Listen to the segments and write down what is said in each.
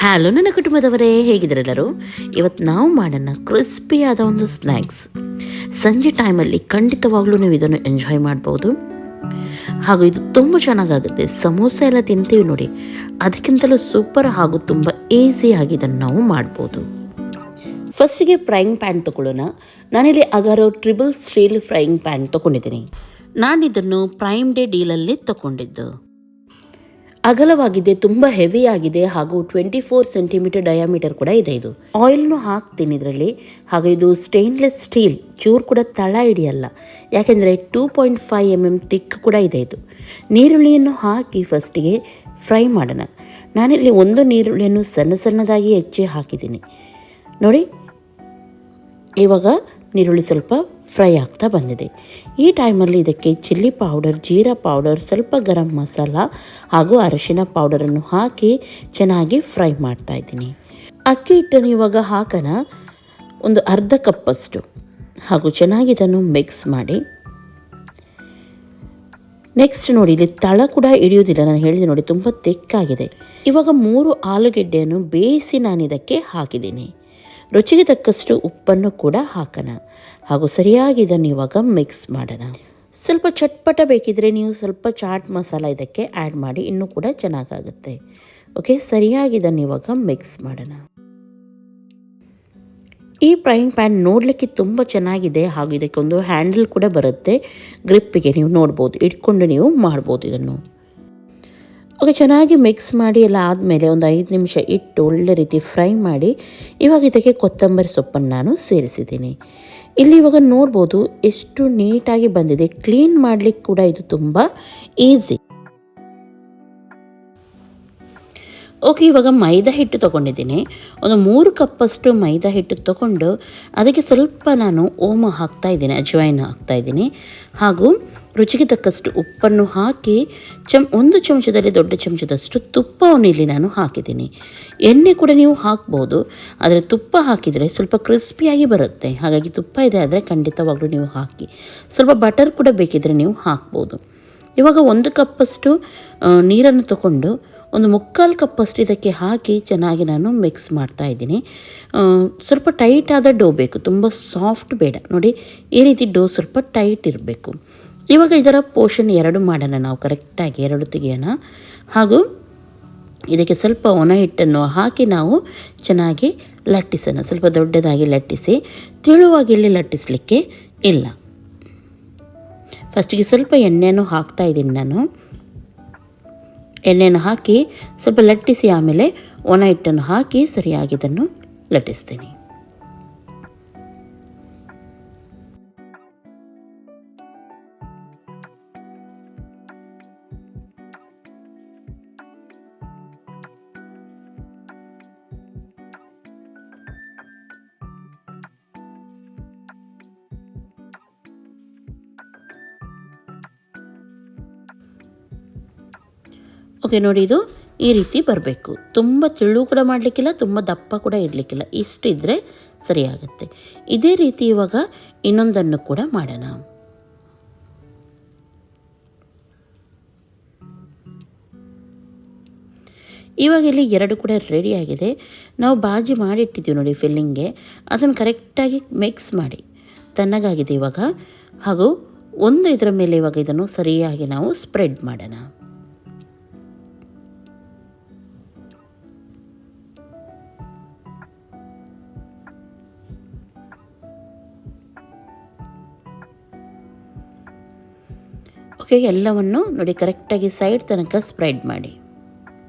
Hello ನನ್ನ ಕುಟುಂಬದವರೇ, ಹೇಗಿದ್ದರೆಲ್ಲರೂ? ಇವತ್ತು ನಾವು ಮಾಡೋಣ ಕ್ರಿಸ್ಪಿಯಾದ ಒಂದು ಸ್ನ್ಯಾಕ್ಸ್. ಸಂಜೆ ಟೈಮಲ್ಲಿ ಖಂಡಿತವಾಗ್ಲೂ ನೀವು ಇದನ್ನು ಎಂಜಾಯ್ ಮಾಡ್ಬೋದು. ಹಾಗೂ ಇದು ತುಂಬ ಚೆನ್ನಾಗಾಗುತ್ತೆ. ಸಮೋಸ ಎಲ್ಲ ತಿಂತೀವಿ ನೋಡಿ, ಅದಕ್ಕಿಂತಲೂ ಸೂಪರ್ ಹಾಗೂ ತುಂಬ ಈಸಿಯಾಗಿ ಇದನ್ನು ನಾವು ಮಾಡ್ಬೋದು. ಫಸ್ಟಿಗೆ ಫ್ರೈಯಿಂಗ್ ಪ್ಯಾನ್ ತೊಗೊಳ್ಳೋಣ. ನಾನಿಲ್ಲಿ Agaro triple steel frying PAN ತೊಗೊಂಡಿದ್ದೀನಿ. ನಾನಿದನ್ನು ಪ್ರೈಮ್ ಡೇ ಡೀಲಲ್ಲಿ ತೊಗೊಂಡಿದ್ದು. ಅಗಲವಾಗಿದೆ, ತುಂಬ ಹೆವಿ ಆಗಿದೆ ಹಾಗೂ 24 ಸೆಂಟಿಮೀಟರ್ ಡಯಾಮೀಟರ್ ಕೂಡ ಇದೆ. ಇದು ಆಯಿಲ್ನು ಹಾಕ್ತೀನಿ ಇದರಲ್ಲಿ. ಹಾಗೂ ಇದು ಸ್ಟೇನ್ಲೆಸ್ ಸ್ಟೀಲ್, ಚೂರು ಕೂಡ ತಳ ಹಿಡಿಯಲ್ಲ, ಯಾಕೆಂದರೆ 2.5 mm ತಿಕ್ ಕೂಡ ಇದೆ. ಇದು ನೀರುಳ್ಳಿಯನ್ನು ಹಾಕಿ ಫಸ್ಟಿಗೆ ಫ್ರೈ ಮಾಡೋಣ. ನಾನಿಲ್ಲಿ ಒಂದು ನೀರುಳ್ಳಿಯನ್ನು ಸಣ್ಣದಾಗಿ ಹೆಚ್ಚಿ ಹಾಕಿದ್ದೀನಿ ನೋಡಿ. ಇವಾಗ ನೀರುಳ್ಳಿ ಸ್ವಲ್ಪ ಫ್ರೈ ಆಗ್ತಾ ಬಂದಿದೆ. ಈ ಟೈಮಲ್ಲಿ ಇದಕ್ಕೆ ಚಿಲ್ಲಿ ಪೌಡರ್, ಜೀರಾ ಪೌಡರ್, ಸ್ವಲ್ಪ ಗರಂ ಮಸಾಲ ಹಾಗೂ ಅರಿಶಿನ ಪೌಡರನ್ನು ಹಾಕಿ ಚೆನ್ನಾಗಿ ಫ್ರೈ ಮಾಡ್ತಾ ಇದ್ದೀನಿ. ಅಕ್ಕಿ ಹಿಟ್ಟನ್ನು ಇವಾಗ ಹಾಕೋಣ, ಒಂದು ಅರ್ಧ ಕಪ್ಪಷ್ಟು. ಹಾಗೂ ಚೆನ್ನಾಗಿ ಇದನ್ನು ಮಿಕ್ಸ್ ಮಾಡಿ. ನೆಕ್ಸ್ಟ್ ನೋಡಿ, ಇಲ್ಲಿ ತಳ ಕೂಡ ಹಿಡಿಯೋದಿಲ್ಲ, ನಾನು ಹೇಳಿದೆ ನೋಡಿ, ತುಂಬ ತೆಕ್ಕಾಗಿದೆ. ಇವಾಗ 3 ಆಲೂಗೆಡ್ಡೆಯನ್ನು ಬೇಯಿಸಿ ನಾನು ಇದಕ್ಕೆ ಹಾಕಿದ್ದೀನಿ. ರುಚಿಗೆ ತಕ್ಕಷ್ಟು ಉಪ್ಪನ್ನು ಕೂಡ ಹಾಕೋಣ ಹಾಗೂ ಸರಿಯಾಗಿ ಇದನ್ನು ಇವಾಗ ಮಿಕ್ಸ್ ಮಾಡೋಣ. ಸ್ವಲ್ಪ ಚಟ್ಪಟ ಬೇಕಿದ್ರೆ ನೀವು ಸ್ವಲ್ಪ ಚಾಟ್ ಮಸಾಲ ಇದಕ್ಕೆ ಆ್ಯಡ್ ಮಾಡಿ, ಇನ್ನೂ ಕೂಡ ಚೆನ್ನಾಗಾಗುತ್ತೆ. ಓಕೆ, ಸರಿಯಾಗಿ ಇದನ್ನು ಇವಾಗ ಮಿಕ್ಸ್ ಮಾಡೋಣ. ಈ ಫ್ರೈಯಿಂಗ್ ಪ್ಯಾನ್ ನೋಡಲಿಕ್ಕೆ ತುಂಬ ಚೆನ್ನಾಗಿದೆ ಹಾಗೂ ಇದಕ್ಕೊಂದು ಹ್ಯಾಂಡಲ್ ಕೂಡ ಬರುತ್ತೆ, ಗ್ರಿಪ್ಪಿಗೆ ನೀವು ನೋಡ್ಬೋದು, ಇಟ್ಕೊಂಡು ನೀವು ಮಾಡ್ಬೋದು ಇದನ್ನು. ಓಕೆ, ಚೆನ್ನಾಗಿ ಮಿಕ್ಸ್ ಮಾಡಿ ಎಲ್ಲ ಆದಮೇಲೆ ಒಂದು 5 ನಿಮಿಷ ಇಟ್ಟು ಒಳ್ಳೆ ರೀತಿ ಫ್ರೈ ಮಾಡಿ ಇವಾಗ ಇದಕ್ಕೆ ಕೊತ್ತಂಬರಿ ಸೊಪ್ಪನ್ನು ನಾನು ಸೇರಿಸಿದ್ದೀನಿ. ಇಲ್ಲಿ ಇವಾಗ ನೋಡ್ಬೋದು ಎಷ್ಟು ನೀಟಾಗಿ ಬಂದಿದೆ. ಕ್ಲೀನ್ ಮಾಡಲಿಕ್ಕೆ ಕೂಡ ಇದು ತುಂಬ ಈಸಿ. ಓಕೆ, ಇವಾಗ ಮೈದಾ ಹಿಟ್ಟು ತೊಗೊಂಡಿದ್ದೀನಿ. ಒಂದು 3 ಕಪ್ಪಷ್ಟು ಮೈದಾ ಹಿಟ್ಟು ತೊಗೊಂಡು ಅದಕ್ಕೆ ಸ್ವಲ್ಪ ನಾನು ಓಮ ಹಾಕ್ತಾಯಿದ್ದೀನಿ, ಅಜ್ವೈನ್ ಹಾಕ್ತಾಯಿದ್ದೀನಿ. ಹಾಗೂ ರುಚಿಗೆ ತಕ್ಕಷ್ಟು ಉಪ್ಪನ್ನು ಹಾಕಿ ಒಂದು ಚಮಚದಲ್ಲಿ ದೊಡ್ಡ ಚಮಚದಷ್ಟು ತುಪ್ಪವನ್ನು ಇಲ್ಲಿ ನಾನು ಹಾಕಿದ್ದೀನಿ. ಎಣ್ಣೆ ಕೂಡ ನೀವು ಹಾಕ್ಬೋದು, ಆದರೆ ತುಪ್ಪ ಹಾಕಿದರೆ ಸ್ವಲ್ಪ ಕ್ರಿಸ್ಪಿಯಾಗಿ ಬರುತ್ತೆ. ಹಾಗಾಗಿ ತುಪ್ಪ ಇದೆ ಆದರೆ ಖಂಡಿತವಾಗ್ಲೂ ನೀವು ಹಾಕಿ. ಸ್ವಲ್ಪ ಬಟರ್ ಕೂಡ ಬೇಕಿದ್ರೆ ನೀವು ಹಾಕ್ಬೋದು. ಇವಾಗ 1 ಕಪ್ಪಷ್ಟು ನೀರನ್ನು ತಗೊಂಡು ಒಂದು 3/4 ಕಪ್ಪಷ್ಟು ಇದಕ್ಕೆ ಹಾಕಿ ಚೆನ್ನಾಗಿ ನಾನು ಮಿಕ್ಸ್ ಮಾಡ್ತಾ ಇದ್ದೀನಿ. ಸ್ವಲ್ಪ ಟೈಟ್ ಆದ ಡೋ ಬೇಕು, ತುಂಬ ಸಾಫ್ಟ್ ಬೇಡ. ನೋಡಿ, ಈ ರೀತಿ ಡೋ ಸ್ವಲ್ಪ ಟೈಟ್ ಇರಬೇಕು. ಇವಾಗ ಇದರ ಪೋರ್ಷನ್ 2 ಮಾಡೋಣ ನಾವು, ಕರೆಕ್ಟಾಗಿ 2 ತೆಗೆಯೋಣ. ಹಾಗೂ ಇದಕ್ಕೆ ಸ್ವಲ್ಪ ಒಣ ಹಿಟ್ಟನ್ನು ಹಾಕಿ ನಾವು ಚೆನ್ನಾಗಿ ಲಟ್ಟಿಸೋಣ. ಸ್ವಲ್ಪ ದೊಡ್ಡದಾಗಿ ಲಟ್ಟಿಸಿ, ತೆಳುವಾಗಿ ಇಲ್ಲಿ ಲಟ್ಟಿಸಲಿಕ್ಕೆ ಇಲ್ಲ. ಫಸ್ಟಿಗೆ ಸ್ವಲ್ಪ ಎಣ್ಣೆಯನ್ನು ಹಾಕ್ತಾ ಇದ್ದೀನಿ ನಾನು. ಎಣ್ಣೆಯನ್ನು ಹಾಕಿ ಸ್ವಲ್ಪ ಲಟ್ಟಿಸಿ ಆಮೇಲೆ ಒಣ ಹಿಟ್ಟನ್ನು ಹಾಕಿ ಸರಿಯಾಗಿ ಇದನ್ನು ಲಟ್ಟಿಸ್ತೀನಿ. ಓಕೆ ನೋಡಿ, ಇದು ಈ ರೀತಿ ಬರಬೇಕು. ತುಂಬ ತೆಳು ಕೂಡ ಮಾಡಲಿಕ್ಕಿಲ್ಲ, ತುಂಬ ದಪ್ಪ ಕೂಡ ಇಡಲಿಕ್ಕಿಲ್ಲ, ಇಷ್ಟಿದ್ದರೆ ಸರಿಯಾಗುತ್ತೆ. ಇದೇ ರೀತಿ ಇವಾಗ ಇನ್ನೊಂದನ್ನು ಕೂಡ ಮಾಡೋಣ. ಇವಾಗ ಇಲ್ಲಿ 2 ಕೂಡ ರೆಡಿಯಾಗಿದೆ. ನಾವು ಬಾಜಿ ಮಾಡಿಟ್ಟಿದ್ದೀವಿ ನೋಡಿ ಫಿಲ್ಲಿಂಗ್ಗೆ, ಅದನ್ನು ಕರೆಕ್ಟಾಗಿ ಮಿಕ್ಸ್ ಮಾಡಿ ತಣ್ಣಗಾಗಿದೆ ಇವಾಗ. ಹಾಗೂ ಒಂದು ಇದರ ಮೇಲೆ ಇವಾಗ ಇದನ್ನು ಸರಿಯಾಗಿ ನಾವು ಸ್ಪ್ರೆಡ್ ಮಾಡೋಣ. ಓಕೆ, ಎಲ್ಲವನ್ನು ನೋಡಿ ಕರೆಕ್ಟಾಗಿ ಸೈಡ್ ತನಕ ಸ್ಪ್ರೆಡ್ ಮಾಡಿ.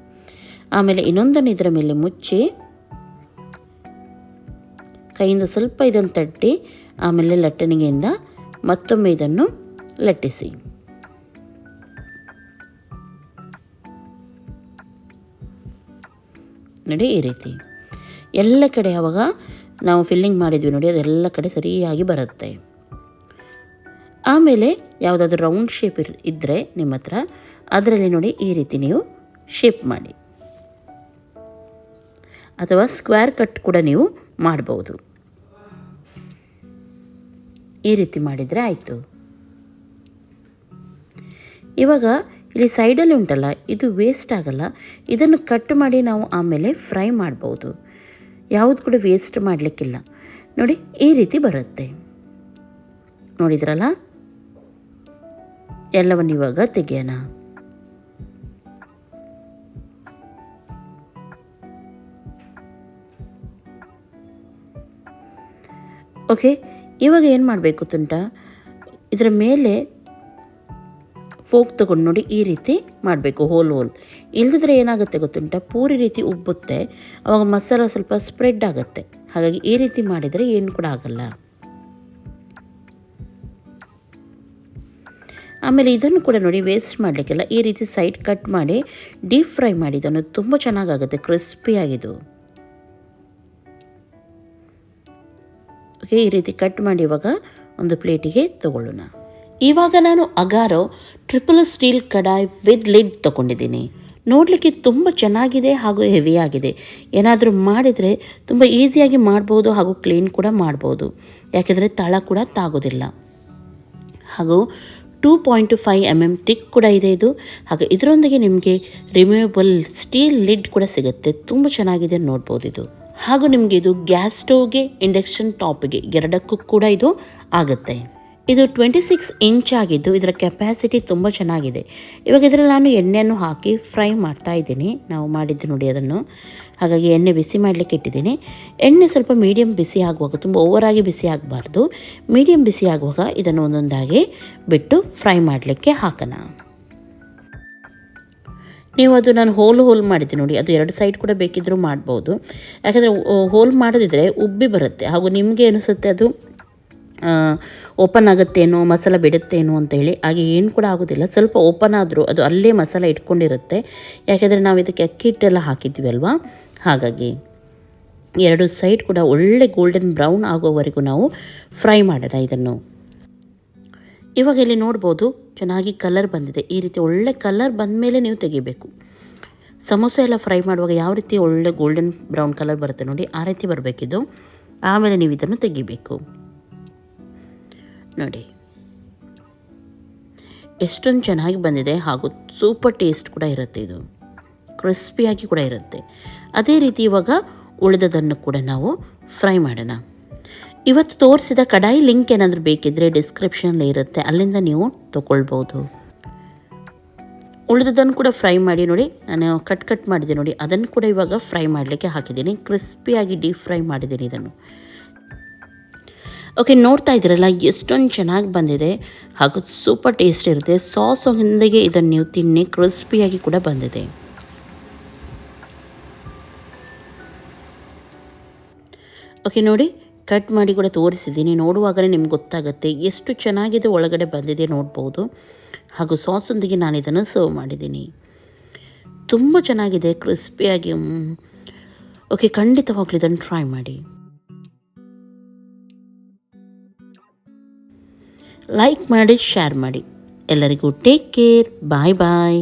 ಆಮೇಲೆ ಇನ್ನೊಂದನ್ನು ಇದರ ಮೇಲೆ ಮುಚ್ಚಿ ಕೈಯಿಂದ ಸ್ವಲ್ಪ ಇದನ್ನು ತಟ್ಟಿ ಆಮೇಲೆ ಲಟ್ಟಣಿಗೆಯಿಂದ ಮತ್ತೊಮ್ಮೆ ಇದನ್ನು ಲಟ್ಟಿಸಿ. ನೋಡಿ, ಈ ರೀತಿ ಎಲ್ಲ ಕಡೆ ಆವಾಗ ನಾವು ಫಿಲ್ಲಿಂಗ್ ಮಾಡಿದ್ವಿ ನೋಡಿ, ಅದೆಲ್ಲ ಕಡೆ ಸರಿಯಾಗಿ ಬರುತ್ತೆ. ಆಮೇಲೆ ಯಾವುದಾದ್ರೂ ರೌಂಡ್ ಶೇಪ್ ಇದ್ದರೆ ನಿಮ್ಮ ಹತ್ರ, ಅದರಲ್ಲಿ ನೋಡಿ ಈ ರೀತಿ ನೀವು ಶೇಪ್ ಮಾಡಿ, ಅಥವಾ ಸ್ಕ್ವೇರ್ ಕಟ್ ಕೂಡ ನೀವು ಮಾಡ್ಬೋದು. ಈ ರೀತಿ ಮಾಡಿದರೆ ಆಯಿತು. ಇವಾಗ ಇಲ್ಲಿ ಸೈಡಲ್ಲಿ ಉಂಟಲ್ಲ, ಇದು ವೇಸ್ಟ್ ಆಗಲ್ಲ. ಇದನ್ನು ಕಟ್ ಮಾಡಿ ನಾವು ಆಮೇಲೆ ಫ್ರೈ ಮಾಡ್ಬೋದು. ಯಾವುದು ಕೂಡ ವೇಸ್ಟ್ ಮಾಡಲಿಕ್ಕಿಲ್ಲ. ನೋಡಿ, ಈ ರೀತಿ ಬರುತ್ತೆ. ನೋಡಿದ್ರಲ್ಲ, ಎಲ್ಲವನ್ನು ಇವಾಗ ತೆಗೆಯೋಣ. ಓಕೆ, ಇವಾಗ ಏನು ಮಾಡಬೇಕು ತುಂಟ, ಇದರ ಮೇಲೆ ಫೋಕ್ ತೊಗೊಂಡು ನೋಡಿ ಈ ರೀತಿ ಮಾಡಬೇಕು, ಹೋಲ್ ಇಲ್ಲದಿದ್ರೆ ಏನಾಗುತ್ತೆ ಗೊತ್ತುಂಟ, ಪೂರಿ ರೀತಿ ಉಬ್ಬುತ್ತೆ. ಆವಾಗ ಮಸಾಲ ಸ್ವಲ್ಪ ಸ್ಪ್ರೆಡ್ ಆಗುತ್ತೆ. ಹಾಗಾಗಿ ಈ ರೀತಿ ಮಾಡಿದರೆ ಏನು ಕೂಡ ಆಗಲ್ಲ. ಆಮೇಲೆ ಇದನ್ನು ಕೂಡ ನೋಡಿ, ವೇಸ್ಟ್ ಮಾಡಲಿಕ್ಕೆಲ್ಲ ಈ ರೀತಿ ಸೈಡ್ ಕಟ್ ಮಾಡಿ ಡೀಪ್ ಫ್ರೈ ಮಾಡಿ, ಇದನ್ನು ತುಂಬ ಚೆನ್ನಾಗಾಗುತ್ತೆ, ಕ್ರಿಸ್ಪಿಯಾಗಿದ್ದು. ಓಕೆ, ಈ ರೀತಿ ಕಟ್ ಮಾಡಿ ಇವಾಗ ಒಂದು ಪ್ಲೇಟಿಗೆ ತಗೊಳ್ಳೋಣ. ಇವಾಗ ನಾನು ಅಗಾರೋ ಟ್ರಿಪಲ್ ಸ್ಟೀಲ್ ಕಡಾಯಿ ವಿತ್ ಲಿಡ್ ತೊಗೊಂಡಿದ್ದೀನಿ. ನೋಡಲಿಕ್ಕೆ ತುಂಬ ಚೆನ್ನಾಗಿದೆ ಹಾಗೂ ಹೆವಿಯಾಗಿದೆ. ಏನಾದರೂ ಮಾಡಿದರೆ ತುಂಬ ಈಸಿಯಾಗಿ ಮಾಡ್ಬೋದು ಹಾಗೂ ಕ್ಲೀನ್ ಕೂಡ ಮಾಡ್ಬೋದು. ಯಾಕೆಂದರೆ ತಳ ಕೂಡ ತಾಗೋದಿಲ್ಲ. ಹಾಗೂ 2.5 mm ಥಿಕ್ ಕೂಡ ಇದೆ ಇದು. ಹಾಗೆ ಇದರೊಂದಿಗೆ ನಿಮಗೆ ರಿಮೂವಬಲ್ ಸ್ಟೀಲ್ ಲಿಡ್ ಕೂಡ ಸಿಗುತ್ತೆ. ತುಂಬ ಚೆನ್ನಾಗಿದೆ, ನೋಡ್ಬೋದು ಇದು. ಹಾಗೂ ನಿಮಗೆ ಇದು ಗ್ಯಾಸ್ ಸ್ಟೋವ್ಗೆ, ಇಂಡಕ್ಷನ್ ಟಾಪ್ಗೆ ಎರಡಕ್ಕೂ ಕೂಡ ಇದು ಆಗುತ್ತೆ. ಇದು 26 ಇಂಚ್ ಆಗಿದ್ದು ಇದರ ಕೆಪ್ಯಾಸಿಟಿ ತುಂಬ ಚೆನ್ನಾಗಿದೆ. ಇವಾಗ ಇದರಲ್ಲಿ ನಾನು ಎಣ್ಣೆಯನ್ನು ಹಾಕಿ ಫ್ರೈ ಮಾಡ್ತಾ ಇದ್ದೀನಿ. ನಾವು ಮಾಡಿದ್ದು ನೋಡಿ ಅದನ್ನು. ಹಾಗಾಗಿ ಎಣ್ಣೆ ಬಿಸಿ ಮಾಡಲಿಕ್ಕೆ ಇಟ್ಟಿದ್ದೀನಿ. ಎಣ್ಣೆ ಸ್ವಲ್ಪ ಮೀಡಿಯಮ್ ಬಿಸಿ ಆಗುವಾಗ, ತುಂಬ ಓವರಾಗಿ ಬಿಸಿ ಆಗಬಾರ್ದು, ಮೀಡಿಯಮ್ ಬಿಸಿ ಆಗುವಾಗ ಇದನ್ನು ಒಂದೊಂದಾಗಿ ಬಿಟ್ಟು ಫ್ರೈ ಮಾಡಲಿಕ್ಕೆ ಹಾಕೋಣ. ನೀವು ಅದು ನಾನು ಹೋಲ್ ಮಾಡಿದ್ದೆ ನೋಡಿ, ಅದು ಎರಡು ಸೈಡ್ ಕೂಡ ಬೇಕಿದ್ದರೂ ಮಾಡ್ಬೋದು. ಯಾಕಂದರೆ ಹೋಲ್ ಮಾಡೋದಿದ್ರೆ ಉಬ್ಬಿ ಬರುತ್ತೆ. ಹಾಗೂ ನಿಮಗೆ ಅನಿಸುತ್ತೆ ಅದು ಓಪನ್ ಆಗುತ್ತೇನೋ, ಮಸಾಲ ಬಿಡುತ್ತೇನೋ ಅಂತೇಳಿ. ಹಾಗೆ ಏನು ಕೂಡ ಆಗೋದಿಲ್ಲ. ಸ್ವಲ್ಪ ಓಪನ್ ಆದರೂ ಅದು ಅಲ್ಲೇ ಮಸಾಲ ಇಟ್ಕೊಂಡಿರುತ್ತೆ. ಯಾಕೆಂದರೆ ನಾವು ಇದಕ್ಕೆ ಅಕ್ಕಿ ಹಿಟ್ಟೆಲ್ಲ ಹಾಕಿದ್ವಿ ಅಲ್ವಾ, ಹಾಗಾಗಿ ಎರಡು ಸೈಡ್ ಕೂಡ ಒಳ್ಳೆ ಗೋಲ್ಡನ್ ಬ್ರೌನ್ ಆಗೋವರೆಗೂ ನಾವು ಫ್ರೈ ಮಾಡೋಣ ಇದನ್ನು. ಇವಾಗ ಇಲ್ಲಿ ನೋಡ್ಬೋದು, ಚೆನ್ನಾಗಿ ಕಲರ್ ಬಂದಿದೆ. ಈ ರೀತಿ ಒಳ್ಳೆ ಕಲರ್ ಬಂದ ಮೇಲೆ ನೀವು ತೆಗಿಬೇಕು. ಸಮೋಸ ಎಲ್ಲ ಫ್ರೈ ಮಾಡುವಾಗ ಯಾವ ರೀತಿ ಒಳ್ಳೆ ಗೋಲ್ಡನ್ ಬ್ರೌನ್ ಕಲರ್ ಬರುತ್ತೆ ನೋಡಿ, ಆ ರೀತಿ ಬರಬೇಕಿದ್ದು. ಆಮೇಲೆ ನೀವು ಇದನ್ನು ತೆಗಿಬೇಕು. ನೋಡಿ ಎಷ್ಟೊಂದು ಚೆನ್ನಾಗಿ ಬಂದಿದೆ. ಹಾಗೂ ಸೂಪರ್ ಟೇಸ್ಟ್ ಕೂಡ ಇರುತ್ತೆ, ಇದು ಕ್ರಿಸ್ಪಿಯಾಗಿ ಕೂಡ ಇರುತ್ತೆ. ಅದೇ ರೀತಿ ಇವಾಗ ಉಳಿದದನ್ನು ಕೂಡ ನಾವು ಫ್ರೈ ಮಾಡೋಣ. ಇವತ್ತು ತೋರಿಸಿದ ಕಡಾಯಿ ಲಿಂಕ್ ಏನಾದರೂ ಬೇಕಿದ್ದರೆ ಡಿಸ್ಕ್ರಿಪ್ಷನಲ್ಲಿ ಇರುತ್ತೆ, ಅಲ್ಲಿಂದ ನೀವು ತೊಗೊಳ್ಬೋದು. ಉಳಿದದನ್ನು ಕೂಡ ಫ್ರೈ ಮಾಡಿ ನೋಡಿ. ನಾನು ಕಟ್ ಮಾಡಿದೆ ನೋಡಿ, ಅದನ್ನು ಕೂಡ ಇವಾಗ ಫ್ರೈ ಮಾಡಲಿಕ್ಕೆ ಹಾಕಿದ್ದೀನಿ. ಕ್ರಿಸ್ಪಿಯಾಗಿ ಡೀಪ್ ಫ್ರೈ ಮಾಡಿದ್ದೀನಿ ಇದನ್ನು. ಓಕೆ, ನೋಡ್ತಾ ಇದ್ದೀರಲ್ಲ ಎಷ್ಟೊಂದು ಚೆನ್ನಾಗಿ ಬಂದಿದೆ ಹಾಗೂ ಸೂಪರ್ ಟೇಸ್ಟ್ ಇರುತ್ತೆ. ಸಾಸ್ ಹಿಂದೆಗೆ ಇದನ್ನು ನೀವು ತಿನ್ನಿ, ಕ್ರಿಸ್ಪಿಯಾಗಿ ಕೂಡ ಬಂದಿದೆ. ಓಕೆ ನೋಡಿ, ಕಟ್ ಮಾಡಿ ಕೂಡ ತೋರಿಸಿದ್ದೀನಿ. ನೋಡುವಾಗಲೇ ನಿಮ್ಗೆ ಗೊತ್ತಾಗುತ್ತೆ ಎಷ್ಟು ಚೆನ್ನಾಗಿದೆ ಒಳಗಡೆ ಬಂದಿದೆ, ನೋಡ್ಬೋದು. ಹಾಗೂ ಸಾಸೊಂದಿಗೆ ನಾನು ಇದನ್ನು ಸರ್ವ್ ಮಾಡಿದ್ದೀನಿ. ತುಂಬ ಚೆನ್ನಾಗಿದೆ, ಕ್ರಿಸ್ಪಿಯಾಗಿ. ಓಕೆ, ಖಂಡಿತವಾಗ್ಲೂ ಇದನ್ನು ಟ್ರೈ ಮಾಡಿ. ಲೈಕ್ ಮಾಡಿ, ಶೇರ್ ಮಾಡಿ. ಎಲ್ಲರಿಗೂ ಟೇಕ್ ಕೇರ್. ಬಾಯ್ ಬಾಯ್.